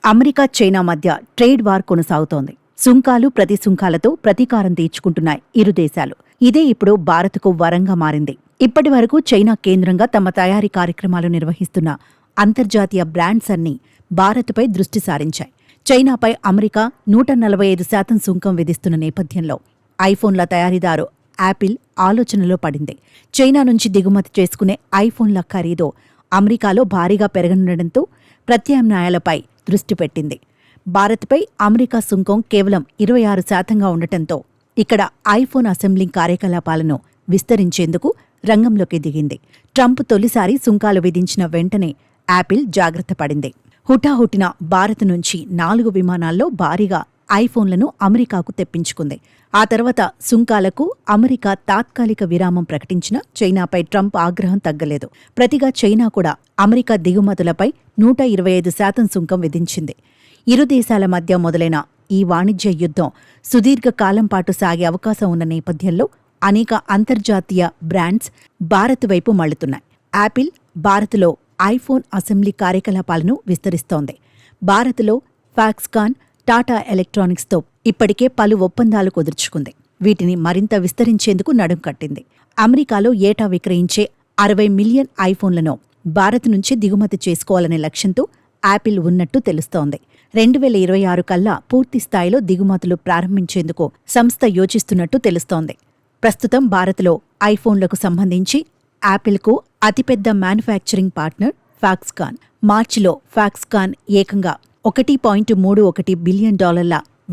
America China మధ్య trade war కొనసాగుతోంది. సుంకాలు ప్రతి సుంకాలతో ప్రతీకారం తీర్చుకుంటున్నాయి ఇరు దేశాలు. ఇదే ఇప్పుడు భారత్కు వరంగా మారింది. ఇప్పటి వరకు చైనా కేంద్రంగా తమ తయారీ కార్యక్రమాలు నిర్వహిస్తున్న అంతర్జాతీయ బ్రాండ్స్ అన్నీ భారత్పై దృష్టి సారించాయి. చైనాపై అమెరికా 145% సుంకం విధిస్తున్న నేపథ్యంలో ఐఫోన్ల తయారీదారు యాపిల్ ఆలోచనలో పడింది. చైనా నుంచి దిగుమతి చేసుకునే ఐఫోన్ల ఖరీదు అమెరికాలో భారీగా పెరగనుండటంతో ప్రత్యామ్నాయాలపై దృష్టి పెట్టింది. భారత్పై అమెరికా సుంకం కేవలం 26%గా ఉండటంతో ఇక్కడ ఐఫోన్ అసెంబ్లింగ్ కార్యకలాపాలను విస్తరించేందుకు రంగంలోకి దిగింది. ట్రంప్ తొలిసారి సుంకాలు విధించిన వెంటనే యాపిల్ జాగ్రత్త పడింది. హుటాహుటిన భారత్ నుంచి 4 విమానాల్లో భారీగా ఐఫోన్లను అమెరికాకు తెప్పించుకుంది. ఆ తర్వాత సుంకాలకు అమెరికా తాత్కాలిక విరామం ప్రకటించిన చైనాపై ట్రంప్ ఆగ్రహం తగ్గలేదు. ప్రతిగా చైనా కూడా అమెరికా దిగుమతులపై 125% సుంకం విధించింది. ఇరు దేశాల మధ్య మొదలైన ఈ వాణిజ్య యుద్ధం సుదీర్ఘకాలం పాటు సాగే అవకాశం ఉన్న నేపథ్యంలో అనేక అంతర్జాతీయ బ్రాండ్స్ భారత్ వైపు మళ్లుతున్నాయి. యాపిల్ భారత్లో ఐఫోన్ అసెంబ్లీ కార్యకలాపాలను విస్తరిస్తోంది. భారత్లో ఫాక్స్కాన్, టాటా ఎలక్ట్రానిక్స్తో ఇప్పటికే పలు ఒప్పందాలు కుదుర్చుకుంది. వీటిని మరింత విస్తరించేందుకు నడుం కట్టింది. అమెరికాలో ఏటా విక్రయించే 60 మిలియన్ ఐఫోన్లను భారత్ నుంచి దిగుమతి చేసుకోవాలనే లక్ష్యంతో యాపిల్ ఉన్నట్టు తెలుస్తోంది. 2026 కల్లా పూర్తి స్థాయిలో దిగుమతులు ప్రారంభించేందుకు సంస్థ యోచిస్తున్నట్టు తెలుస్తోంది. ప్రస్తుతం భారత్లో ఐఫోన్లకు సంబంధించి యాపిల్కు అతిపెద్ద మ్యానుఫ్యాక్చరింగ్ పార్ట్నర్ ఫాక్స్కాన్. మార్చిలో ఫాక్స్కాన్ ఏకంగా $1.31 బిలియన్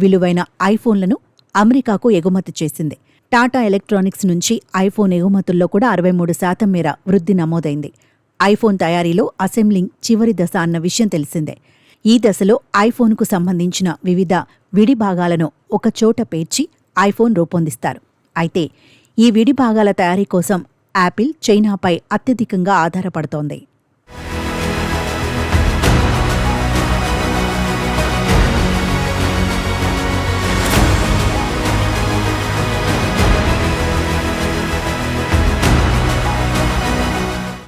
విలువైన ఐఫోన్లను అమెరికాకు ఎగుమతి చేసింది. టాటా ఎలక్ట్రానిక్స్ నుంచి ఐఫోన్ ఎగుమతుల్లో కూడా 63% మేర వృద్ధి నమోదైంది. ఐఫోన్ తయారీలో అసెంబ్లింగ్ చివరి దశ అన్న విషయం తెలిసిందే. ఈ దశలో ఐఫోన్కు సంబంధించిన వివిధ విడి భాగాలను ఒకచోట పేర్చి ఐఫోన్ రూపొందిస్తారు. అయితే ఈ విడి భాగాల తయారీ కోసం యాపిల్ చైనాపై అత్యధికంగా ఆధారపడుతోంది.